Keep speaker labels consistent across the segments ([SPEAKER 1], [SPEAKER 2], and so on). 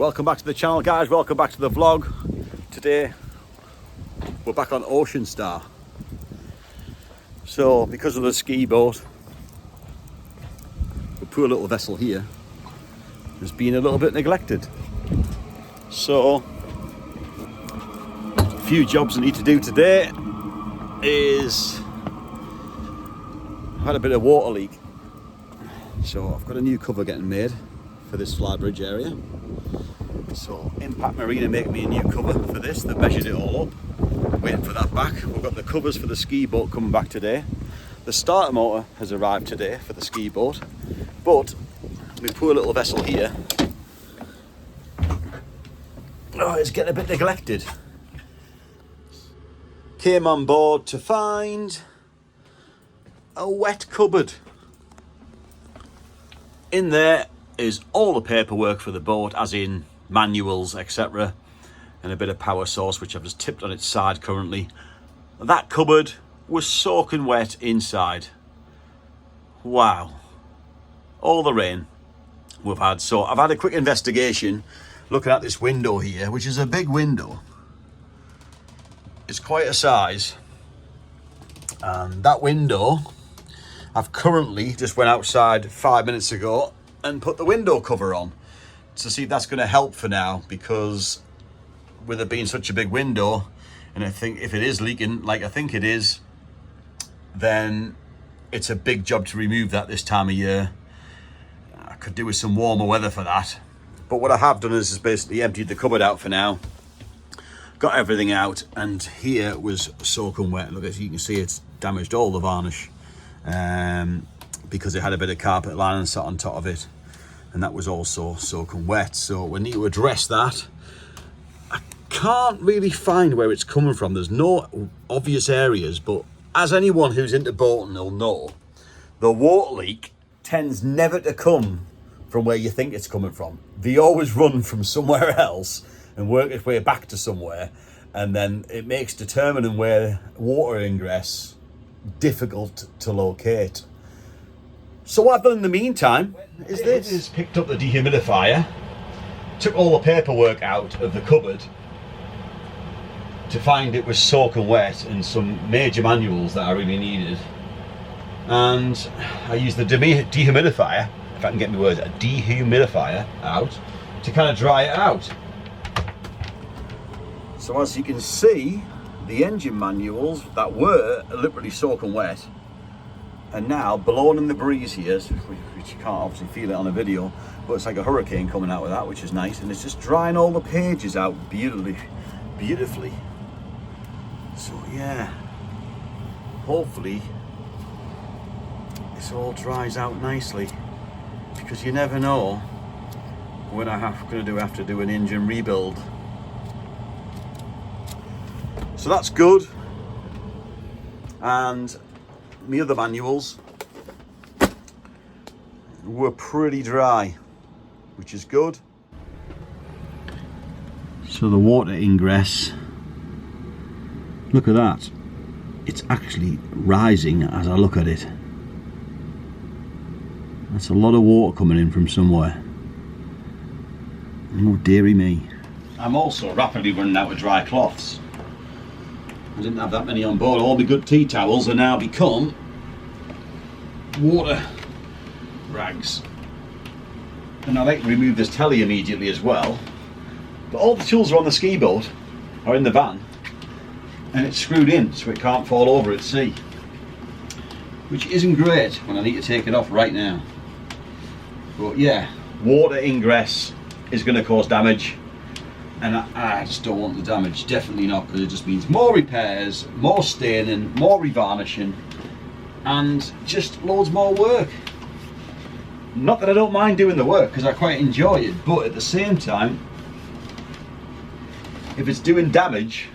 [SPEAKER 1] Welcome back to the channel, guys. Welcome back to the vlog. Today we're back on Oceanstar. So because of the ski boat, the poor little vessel here has been a little bit neglected. So a few jobs I need to do today is I've had a bit of water leak. So I've got a new cover getting made for this fly bridge area. So Impact Marine are making me a new cover for this. They've measured it all up. Waiting for that back. We've got the covers for the ski boat coming back today. The starter motor has arrived today for the ski boat. But my poor little vessel here, it's getting a bit neglected. Came on board to find a wet cupboard. In there is all the paperwork for the boat, as in manuals, etc., and a bit of power source, which I've just tipped on its side currently. That cupboard was soaking wet inside. Wow. All the rain we've had. So I've had a quick investigation looking at this window here, which is a big window. It's quite a size. And that window, I've currently just went outside 5 minutes ago and put the window cover on to see if that's going to help for now, because with it being such a big window, and I think if it is leaking like I think it is, then it's a big job to remove that this time of year. I could do with some warmer weather for that. But what I have done is basically emptied the cupboard out for now, got everything out, and here was soaking wet. Look, as you can see, it's damaged all the varnish because it had a bit of carpet lining sat on top of it, and that was also soaking wet. So we need to address that. I can't really find where it's coming from. There's no obvious areas, but as anyone who's into boating will know, the water leak tends never to come from where you think it's coming from. They always run from somewhere else and work its way back to somewhere, and then it makes determining where water ingress difficult to locate. So what I've done in the meantime is this. Is picked up the dehumidifier, took all the paperwork out of the cupboard to find it was soaking wet and some major manuals that I really needed, and I used the dehumidifier, if I can get my words, a dehumidifier out to kind of dry it out. So as you can see, the engine manuals that were literally soaking wet and now blowing in the breeze here, which you can't obviously feel it on a video, but it's like a hurricane coming out of that, which is nice, and it's just drying all the pages out beautifully. So yeah, hopefully this all dries out nicely, because you never know when I have to do an engine rebuild. So that's good. And the other manuals were pretty dry, which is good. So the water ingress, look at that. It's actually rising as I look at it. That's a lot of water coming in from somewhere. Oh dearie me. I'm also rapidly running out of dry cloths. I didn't have that many on board. All the good tea towels are now become water rags. And I like to remove this telly immediately as well. But all the tools are on the ski boat, or in the van, and it's screwed in so it can't fall over at sea. Which isn't great when I need to take it off right now. But yeah, water ingress is going to cause damage. And I just don't want the damage, definitely not, because it just means more repairs, more staining, more revarnishing, and just loads more work. Not that I don't mind doing the work, because I quite enjoy it, but at the same time, if it's doing damage,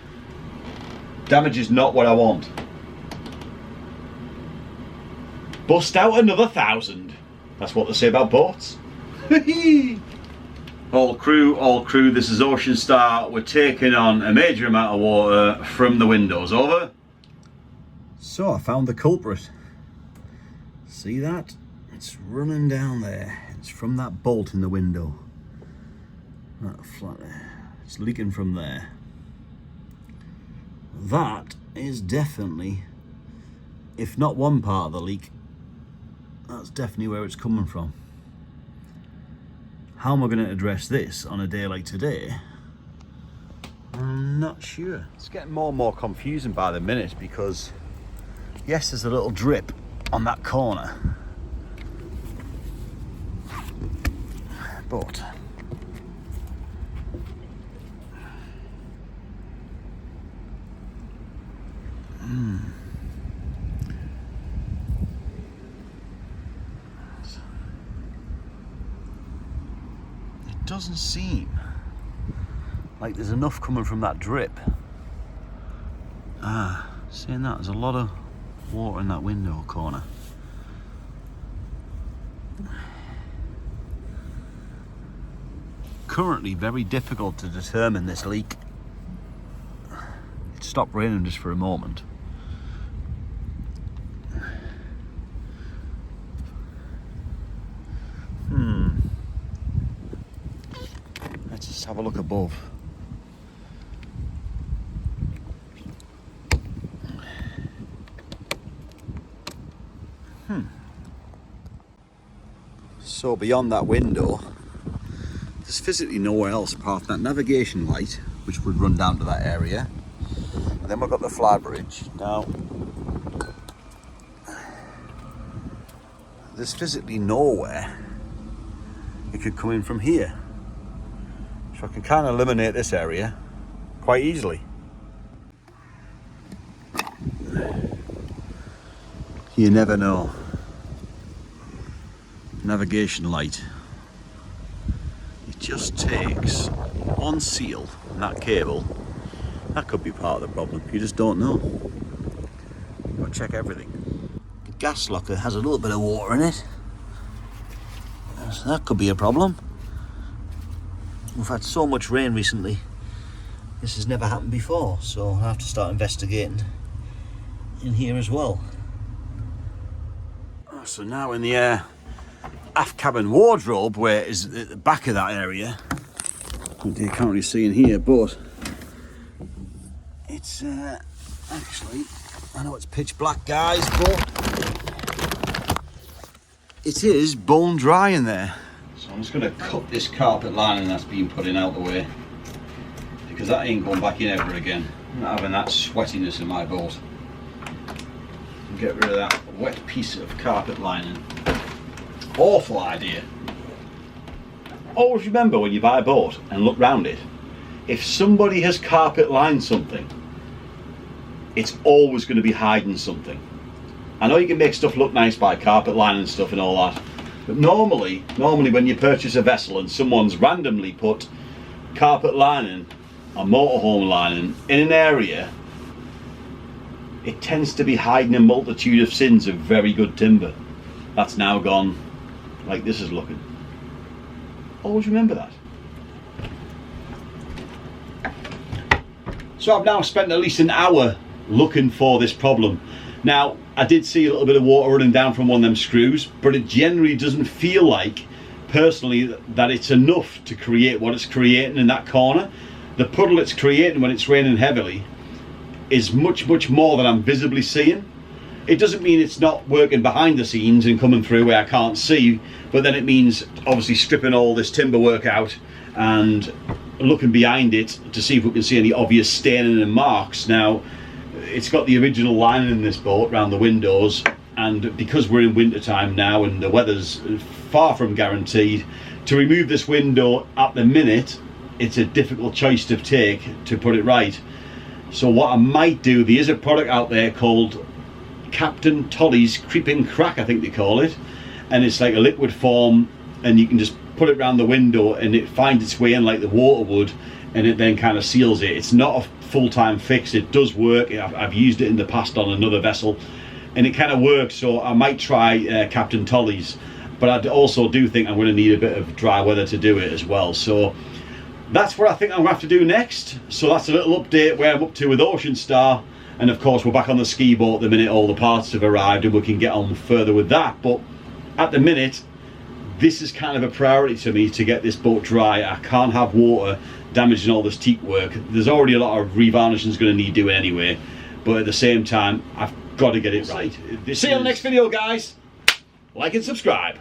[SPEAKER 1] damage is not what I want. Bust out another 1,000. That's what they say about boats. All crew, this is Oceanstar. We're taking on a major amount of water from the windows. Over. So I found the culprit. See that? It's running down there. It's from that bolt in the window. That flat, it's leaking from there. That is definitely, if not one part of the leak, that's definitely where it's coming from. How am I going to address this on a day like today? I'm not sure. It's getting more and more confusing by the minute because, yes, there's a little drip on that corner, but it doesn't seem like there's enough coming from that drip. Saying that, there's a lot of water in that window corner. Currently very difficult to determine this leak. It stopped raining just for a moment. Let's just have a look above. So beyond that window, there's physically nowhere else apart from that navigation light, which would run down to that area. And then we've got the fly bridge. Now, there's physically nowhere it could come in from here. So I can kind of eliminate this area quite easily. You never know. Navigation light. It just takes one seal in that cable. That could be part of the problem. You just don't know. You've got to check everything. The gas locker has a little bit of water in it. So that could be a problem. We've had so much rain recently. This has never happened before, so I'll have to start investigating in here as well. So now in the aft cabin wardrobe, where is at the back of that area, you can't really see in here, but it's actually, I know it's pitch black, guys, but it is bone dry in there. So I'm just going to cut this carpet lining that's been put in out the way, because that ain't going back in ever again. I'm not having that sweatiness in my boat. And get rid of that wet piece of carpet lining. Awful idea. Always remember when you buy a boat and look round it, if somebody has carpet lined something, it's always going to be hiding something. I know you can make stuff look nice by carpet lining stuff and all that, but normally when you purchase a vessel and someone's randomly put carpet lining or motorhome lining in an area, it tends to be hiding a multitude of sins of very good timber that's now gone like this is looking. Always remember that. So I've now spent at least an hour looking for this problem. Now, I did see a little bit of water running down from one of them screws, but it generally doesn't feel like, personally, that it's enough to create what it's creating in that corner. The puddle it's creating when it's raining heavily is much more than I'm visibly seeing. It doesn't mean it's not working behind the scenes and coming through where I can't see, but then it means obviously stripping all this timber work out and looking behind it to see if we can see any obvious staining and marks. Now, it's got the original lining in this boat around the windows, and because we're in winter time now and the weather's far from guaranteed, to remove this window at the minute, it's a difficult choice to take to put it right. So what I might do, there is a product out there called Captain Tolly's Creeping Crack, I think they call it, and it's like a liquid form, and you can just put it around the window and it finds its way in like the water would, and it then kind of seals it. It's not a full-time fix. It does work. I've used it in the past on another vessel and it kind of works, so I might try Captain Tolly's, but I also do think I'm going to need a bit of dry weather to do it as well. So that's what I think I'm going to have to do next. So that's a little update where I'm up to with Oceanstar. And of course we're back on the ski boat the minute all the parts have arrived and we can get on further with that. But at the minute, this is kind of a priority to me to get this boat dry. I can't have water damaging all this teak work. There's already a lot of revarnishing going to need doing anyway, but at the same time I've got to get it right. See you on the next video, guys. Like and subscribe.